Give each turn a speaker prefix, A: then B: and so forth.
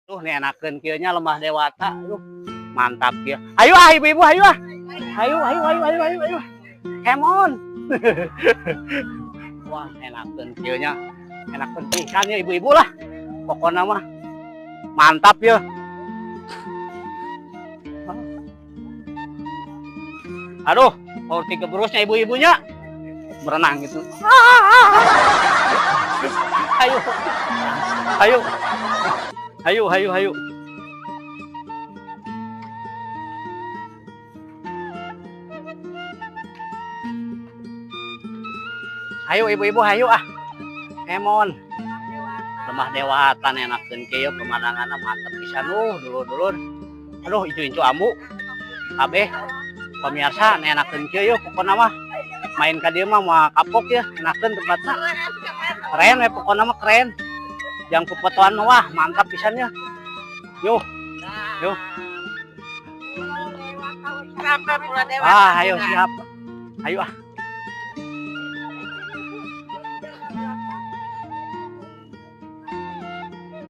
A: Tuh nih enakeun kieu nya Lembah Dewata. Aduh, mantap kieu. Ayo ah ibu-ibu ayo ah. Ayo. Come on. Wah, enakeun kieu nya. Enakeun pisan ya ibu-ibu lah. Pokoknya mah mantap ya. Aduh, mau tiga berusnya ibu-ibunya berenang gitu. Ayo. Ayo. Ayo. Ayo ibu-ibu ayo ah. Emon. Lembah Dewata enakeun kieu pemandanganna mantep pisan dulur-dulur. Aduh, incu-incu ambu. Kabeh pemirsa enakeun kieu yeuh pokona mah. Main ka dieu mah moal kapok ya, enakeun tempatna. Keren we pokona mah keren. Yang pepotoan mah wah mantap pisan ya. Yuk. Ah, ayo siap. Ayo ah.